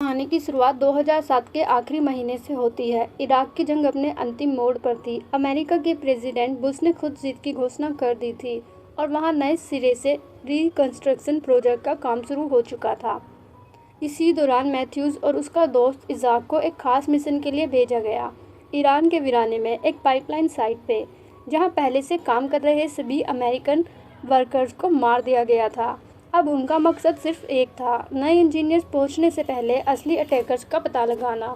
कहानी की शुरुआत 2007 के आखिरी महीने से होती है। इराक की जंग अपने अंतिम मोड़ पर थी। अमेरिका के प्रेसिडेंट बुश ने खुद जीत की घोषणा कर दी थी और वहां नए सिरे से रिकंस्ट्रक्शन प्रोजेक्ट का काम शुरू हो चुका था। इसी दौरान मैथ्यूज और उसका दोस्त इजाक को एक खास मिशन के लिए भेजा गया। ईरान के वीराने में एक पाइपलाइन साइट पे, जहां पहले से काम कर रहे सभी अमेरिकन वर्कर्स को मार दिया गया था। अब उनका मकसद सिर्फ एक था, नए इंजीनियर्स पहुंचने से पहले असली अटैकर्स का पता लगाना।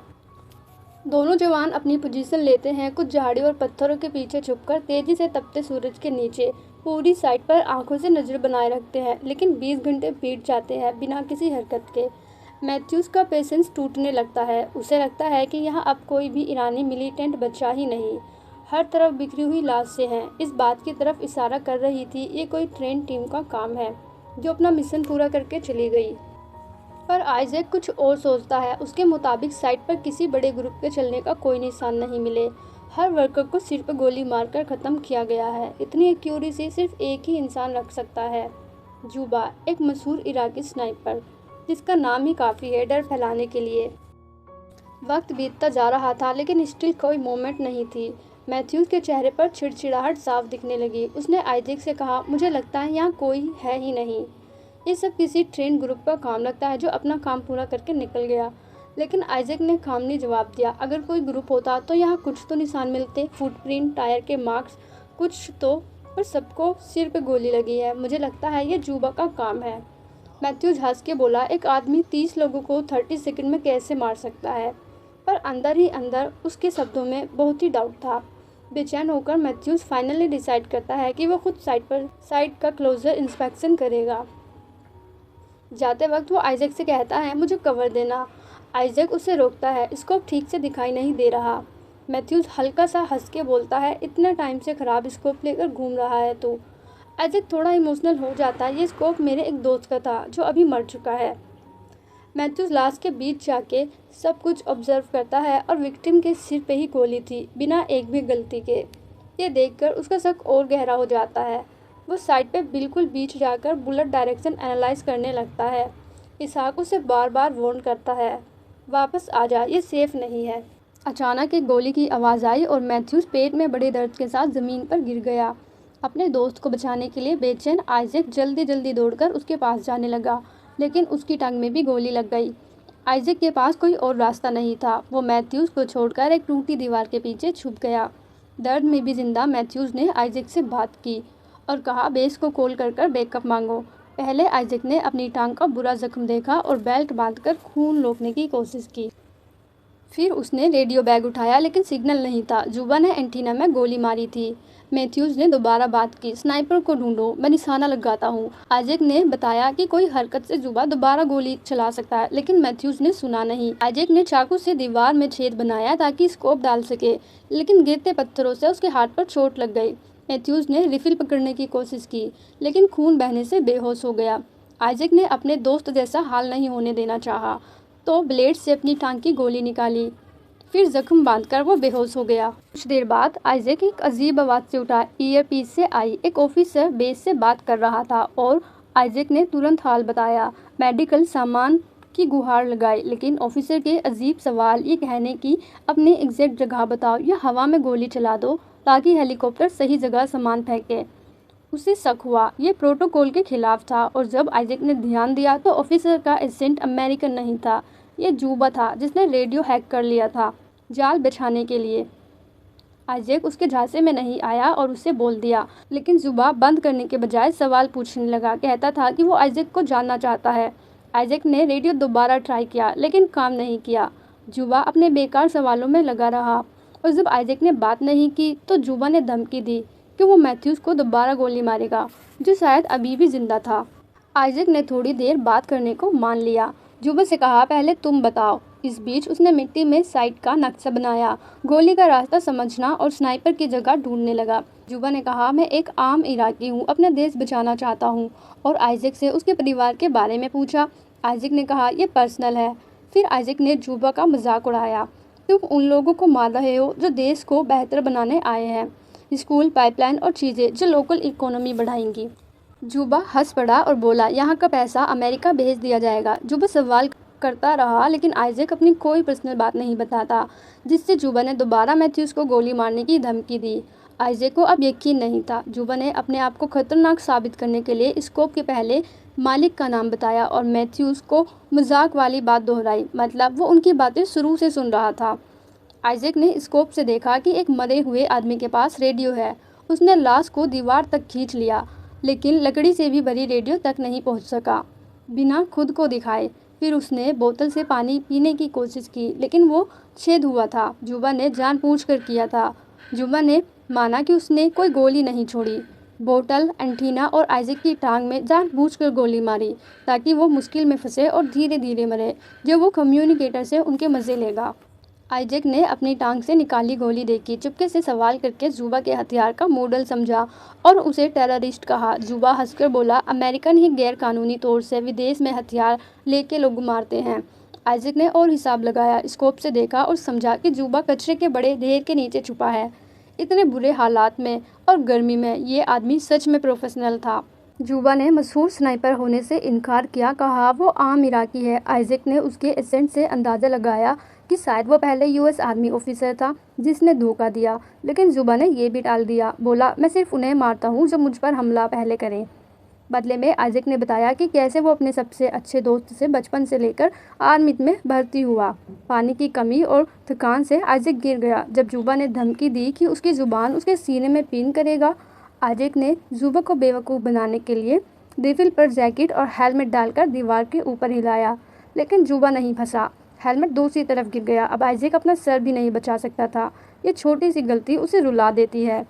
दोनों जवान अपनी पोजीशन लेते हैं, कुछ झाड़ी और पत्थरों के पीछे छुपकर तेजी से तपते सूरज के नीचे पूरी साइट पर आंखों से नजर बनाए रखते हैं। लेकिन 20 घंटे बीत जाते हैं बिना किसी हरकत के। मैथ्यूज का पेशेंस टूटने लगता है। उसे लगता है कि यहाँ अब कोई भी ईरानी मिलिटेंट बचा ही नहीं। हर तरफ बिखरी हुई लाशें हैं। इस बात की तरफ इशारा कर रही थी ये कोई ट्रेन टीम का काम है जो अपना मिशन पूरा करके चली गई। पर आइजैक कुछ और सोचता है। उसके मुताबिक साइट पर किसी बड़े ग्रुप के चलने का कोई निशान नहीं मिले। हर वर्कर को सिर पर गोली मारकर ख़त्म किया गया है। इतनी एक्यूरेसी सिर्फ एक ही इंसान रख सकता है, जुबा, एक मशहूर इराकी स्नाइपर जिसका नाम ही काफ़ी है डर फैलाने के लिए। वक्त बीतता जा रहा था लेकिन स्टिल कोई मोमेंट नहीं थी। मैथ्यूज के चेहरे पर चिड़चिड़ाहट साफ दिखने लगी। उसने आइजैक से कहा, मुझे लगता है यहाँ कोई है ही नहीं। ये सब किसी ट्रेन ग्रुप का काम लगता है जो अपना काम पूरा करके निकल गया। लेकिन आइजैक ने खामनी जवाब दिया, अगर कोई ग्रुप होता तो यहाँ कुछ तो निशान मिलते, फुटप्रिंट, टायर के मार्क्स, कुछ तो। पर सबको सिर पे गोली लगी है। मुझे लगता है ये जुबा का काम है। मैथ्यूज हंस के बोला, एक आदमी 30 लोगों को 30 सेकंड में कैसे मार सकता है? पर अंदर ही अंदर उसके शब्दों में बहुत ही डाउट था। बेचैन होकर मैथ्यूज फाइनली डिसाइड करता है कि वो खुद साइट का क्लोजर इंस्पेक्शन करेगा। जाते वक्त वो आइजैक से कहता है, मुझे कवर देना। आइजैक उसे रोकता है, स्कोप ठीक से दिखाई नहीं दे रहा। मैथ्यूज हल्का सा हंस के बोलता है, इतने टाइम से ख़राब स्कोप लेकर घूम रहा है तू। आइजैक थोड़ा इमोशनल हो जाता है। ये स्कोप मेरे एक दोस्त का था जो अभी मर चुका है। मैथ्यूज लाश के बीच जाके सब कुछ ऑब्जर्व करता है और विक्टिम के सिर पे ही गोली थी, बिना एक भी गलती के। ये देखकर उसका शक और गहरा हो जाता है। वो साइड पे बिल्कुल बीच जाकर बुलेट डायरेक्शन एनालाइज करने लगता है। इसहाक उसे बार बार वार्न करता है, वापस आ जा, ये सेफ नहीं है। अचानक एक गोली की आवाज़ आई और मैथ्यूज पेट में बड़े दर्द के साथ ज़मीन पर गिर गया। अपने दोस्त को बचाने के लिए बेचैन आइजैक जल्दी जल्दी दौड़कर उसके पास जाने लगा, लेकिन उसकी टांग में भी गोली लग गई। आइजैक के पास कोई और रास्ता नहीं था। वो मैथ्यूज को छोड़कर एक टूटी दीवार के पीछे छुप गया। दर्द में भी जिंदा मैथ्यूज ने आइजैक से बात की और कहा, बेस को कॉल कर बैकअप मांगो। पहले आइजैक ने अपनी टांग का बुरा जख्म देखा और बेल्ट बांधकर खून रोकने की कोशिश की। फिर उसने रेडियो बैग उठाया लेकिन सिग्नल नहीं था। जुबा ने एंटीना में गोली मारी थी। मैथ्यूज ने दोबारा बात की, स्नाइपर को ढूंढो, मैं निशाना लगाता हूँ। आइजैक ने बताया कि कोई हरकत से जुबा दोबारा गोली चला सकता है, लेकिन मैथ्यूज ने सुना नहीं। आइजैक ने चाकू से दीवार में छेद बनाया ताकि स्कोप डाल सके, लेकिन गिरते पत्थरों से उसके हाथ पर चोट लग गई। मैथ्यूज ने रिफिल पकड़ने की कोशिश की, लेकिन खून बहने से बेहोश हो गया। आइजैक ने अपने दोस्त जैसा हाल नहीं होने देना चाहा, तो ब्लेड से अपनी टांग की गोली निकाली। फिर जख्म बांधकर वो बेहोश हो गया। कुछ देर बाद आइजैक एक अजीब आवाज़ से उठा। ईयरपीस से आई। एक ऑफिसर बेस से बात कर रहा था और आइजैक ने तुरंत हाल बताया। मेडिकल सामान की गुहार लगाई, लेकिन ऑफिसर के अजीब सवाल ये कहने की, अपनी एग्जैक्ट जगह बताओ या हवा में गोली चला दो ताकि हेलीकॉप्टर सही जगह सामान फेंके। उसे शक हुआ, ये प्रोटोकॉल के खिलाफ था। और जब आइजैक ने ध्यान दिया तो ऑफिसर का एजेंट अमेरिकन नहीं था, ये जुबा था जिसने रेडियो हैक कर लिया था जाल बिछाने के लिए। आइजैक उसके झांसे में नहीं आया और उसे बोल दिया, लेकिन जुबा बंद करने के बजाय सवाल पूछने लगा। कहता था कि वो आइजैक को जानना चाहता है। आइजैक ने रेडियो दोबारा ट्राई किया, लेकिन काम नहीं किया। जुबा अपने बेकार सवालों में लगा रहा और जब आइजैक ने बात नहीं की तो जुबा ने धमकी दी कि वो मैथ्यूज को दोबारा गोली मारेगा, जो शायद अभी भी जिंदा था। आइजैक ने थोड़ी देर बात करने को मान लिया। जुबा से कहा, पहले तुम बताओ। इस बीच उसने मिट्टी में साइट का नक्शा बनाया, गोली का रास्ता समझना और स्नाइपर की जगह ढूंढने लगा। जुबा ने कहा, मैं एक आम इराकी हूँ, अपना देश बचाना चाहता हूँ। और आइजैक से उसके परिवार के बारे में पूछा। आइजैक ने कहा, यह पर्सनल है। फिर आइजैक ने जुबा का मजाक उड़ाया, तुम उन लोगों को मार रहे हो जो देश को बेहतर बनाने आए हैं, स्कूल, पाइपलाइन और चीज़ें जो लोकल इकोनॉमी बढ़ाएंगी। जुबा हंस पड़ा और बोला, यहाँ का पैसा अमेरिका भेज दिया जाएगा। जुबा सवाल करता रहा, लेकिन आइजैक अपनी कोई पर्सनल बात नहीं बताता, जिससे जुबा ने दोबारा मैथ्यूज़ को गोली मारने की धमकी दी। आइजैक को अब यकीन नहीं था। जुबा ने अपने आप को खतरनाक साबित करने के लिए स्कोप के पहले मालिक का नाम बताया और मैथ्यूज़ को मजाक वाली बात दोहराई, मतलब वो उनकी बातें शुरू से सुन रहा था। आइजैक ने स्कोप से देखा कि एक मरे हुए आदमी के पास रेडियो है। उसने लाश को दीवार तक खींच लिया, लेकिन लकड़ी से भी भरी रेडियो तक नहीं पहुंच सका बिना खुद को दिखाए। फिर उसने बोतल से पानी पीने की कोशिश की, लेकिन वो छेद हुआ था। जुबा ने जानबूझकर किया था। जुबा ने माना कि उसने कोई गोली नहीं छोड़ी। बोतल, एंटीना और आइजैक की टांग में जानबूझकर गोली मारी, ताकि वो मुश्किल में फंसे और धीरे धीरे मरे, जब वो कम्युनिकेटर से उनके मज़े लेगा। आइजैक ने अपनी टांग से निकाली गोली देखी, चुपके से सवाल करके जुबा के हथियार का मॉडल समझा और उसे टेररिस्ट कहा। जुबा हंसकर बोला, अमेरिकन ही गैर कानूनी तौर से विदेश में हथियार लेके लोग मारते हैं। आइजैक ने और हिसाब लगाया, स्कोप से देखा और समझा कि जुबा कचरे के बड़े ढेर के नीचे छुपा है। इतने बुरे हालात में और गर्मी में ये आदमी सच में प्रोफेशनल था। जुबा ने मशहूर स्नाइपर होने से इनकार किया, कहा वो आम इराकी है। आइजैक ने उसके एसेंट से अंदाज़ा लगाया कि शायद वो पहले यूएस आर्मी ऑफिसर था जिसने धोखा दिया, लेकिन जुबा ने ये भी टाल दिया। बोला, मैं सिर्फ उन्हें मारता हूँ जो मुझ पर हमला पहले करें। बदले में आइजैक ने बताया कि कैसे वो अपने सबसे अच्छे दोस्त से बचपन से लेकर आर्मी में भर्ती हुआ। पानी की कमी और थकान से आइजैक गिर गया। जब जुबा ने धमकी दी कि उसकी ज़ुबान उसके सीने में पिन करेगा, आइजैक ने जुबा को बेवकूफ़ बनाने के लिए रिफिल पर जैकेट और हेलमेट डालकर दीवार के ऊपर हिलाया, लेकिन जुबा नहीं फंसा। हेलमेट दूसरी तरफ गिर गया। अब आइजैक अपना सर भी नहीं बचा सकता था। ये छोटी सी गलती उसे रुला देती है।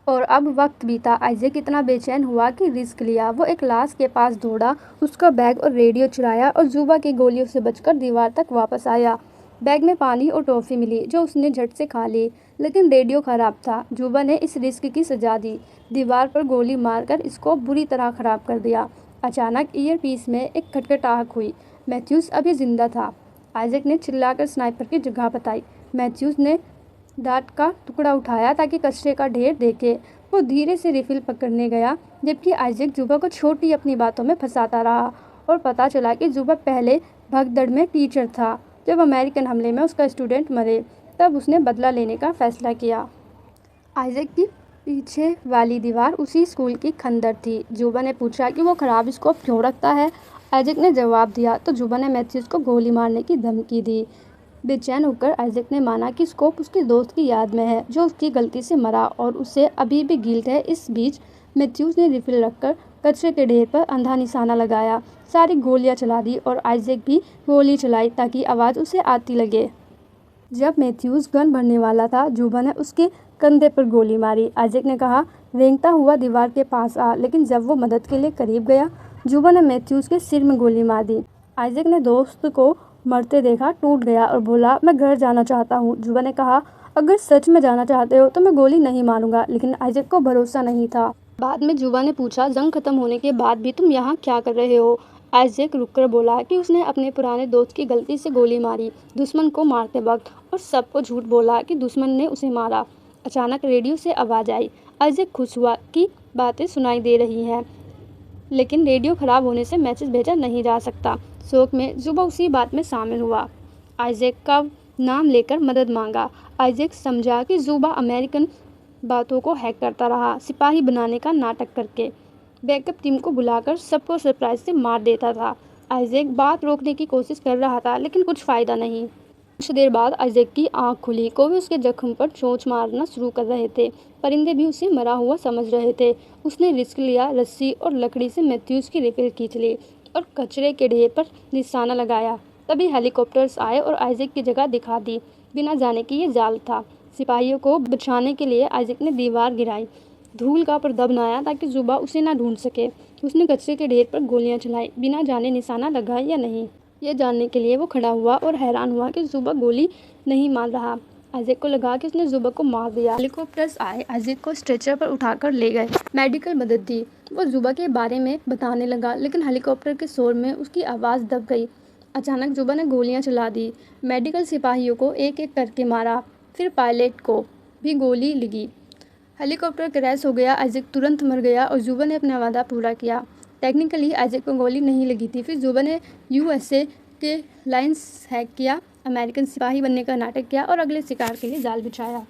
और अब वक्त बीता। आइजैक इतना बेचैन हुआ कि रिस्क लिया। वो एक लाश के पास दौड़ा, उसका बैग और रेडियो चुराया और जुबा की गोलियों से बचकर दीवार तक वापस आया। बैग में पानी और टॉफ़ी मिली, जो उसने झट से खा ली, लेकिन रेडियो ख़राब था। जुबा ने इस रिस्क की सजा दी। दीवार पर गोली मारकर इसको बुरी तरह ख़राब कर दिया। अचानक ईयरपीस में एक खटखटाहट हुई। मैथ्यूज़ अभी जिंदा था। आइजैक ने चिल्लाकर स्नाइपर की जगह बताई। मैथ्यूज़ ने डार्ट का टुकड़ा उठाया ताकि कचरे का ढेर देखे। वो धीरे से रिफिल पकड़ने गया, जबकि आइजैक जुबा को छोटी अपनी बातों में फंसाता रहा। और पता चला कि जुबा पहले भगदड़ में टीचर था। जब अमेरिकन हमले में उसका स्टूडेंट मरे, तब उसने बदला लेने का फैसला किया। आइजैक की पीछे वाली दीवार उसी स्कूल की खंडर थी। जुबा ने पूछा कि वो ख़राब स्कोप क्यों रखता है। आइजैक ने जवाब दिया तो जुबा ने मैथ्यूज़ को गोली मारने की धमकी दी। बेचैन होकर आइजैक ने माना कि स्कोप उसके दोस्त की याद में है, जो उसकी गलती से मरा और उसे अभी भी गिल्ट है। इस बीच मैथ्यूज़ ने रिफिल रखकर कचरे के ढेर पर अंधा निशाना लगाया, सारी गोलियां चला दी और आइजैक भी गोली चलाई ताकि आवाज़ उसे आती लगे। जब मैथ्यूज़ गन भरने वाला था, जुबा ने उसके कंधे पर गोली मारी। आइजैक ने कहा, रेंगता हुआ दीवार के पास आ, लेकिन जब वो मदद के लिए करीब गया, जुबा ने मैथ्यूज़ के सिर में गोली मार दी। आइजैक ने दोस्त को मरते देखा, टूट गया और बोला, मैं घर जाना चाहता हूँ। जुबा ने कहा, अगर सच में जाना चाहते हो तो मैं गोली नहीं मारूंगा, लेकिन आइजैक को भरोसा नहीं था। बाद में जुबा ने पूछा, जंग खत्म होने के बाद भी तुम यहाँ क्या कर रहे हो? आइजैक रुककर बोला कि उसने अपने पुराने दोस्त की गलती से गोली मारी दुश्मन को मारते वक्त, और सबको झूठ बोला कि दुश्मन ने उसे मारा। अचानक रेडियो से आवाज़ आई। आइजैक खुश हुआ कि बातें सुनाई दे रही हैं, लेकिन रेडियो ख़राब होने से मैसेज भेजा नहीं जा सकता। शौक में जुबा उसी बात में शामिल हुआ। आइजैक का नाम लेकर मदद मांगा। आइजैक समझा कि जुबा अमेरिकन बातों को हैक करता रहा, सिपाही बनाने का नाटक करके बैकअप टीम को बुलाकर सबको सरप्राइज से मार देता था। आइजैक बात रोकने की कोशिश कर रहा था, लेकिन कुछ फ़ायदा नहीं। कुछ देर बाद आइजैक की आंख खुली। कौवे उसके जख्म पर चोंच मारना शुरू कर रहे थे। परिंदे भी उसे मरा हुआ समझ रहे थे। उसने रिस्क लिया, रस्सी और लकड़ी से मैथ्यूज़ की रिफिल खींच ली और कचरे के ढेर पर निशाना लगाया। तभी हेलीकॉप्टर्स आए और आइजैक की जगह दिखा दी, बिना जाने कि ये जाल था। सिपाहियों को बचाने के लिए आइजैक ने दीवार गिराई, धूल का पर्दा बनाया ताकि जुबा उसे ना ढूंढ सके। उसने कचरे के ढेर पर गोलियां चलाई, बिना जाने निशाना लगा या नहीं। ये जानने के लिए वो खड़ा हुआ और हैरान हुआ कि जुबा गोली नहीं मार रहा। आइजैक को लगा कि उसने जुबा को मार दिया। हेलीकॉप्टर्स आए, आइजैक को स्ट्रेचर पर उठाकर ले गए। मेडिकल मदद दी। वो जुबा के बारे में बताने लगा, लेकिन हेलीकॉप्टर के शोर में उसकी आवाज़ दब गई। अचानक जुबा ने गोलियां चला दी। मेडिकल सिपाहियों को एक एक करके मारा, फिर पायलट को भी गोली लगी। हेलीकॉप्टर क्रैश हो गया। आइजैक तुरंत मर गया और जुबा ने अपना वादा पूरा किया। टेक्निकली आइजैक को गोली नहीं लगी थी। फिर जुबा ने यूएसए के लाइन्स हैक किया, अमेरिकन सिपाही बनने का नाटक किया और अगले शिकार के लिए जाल बिछाया।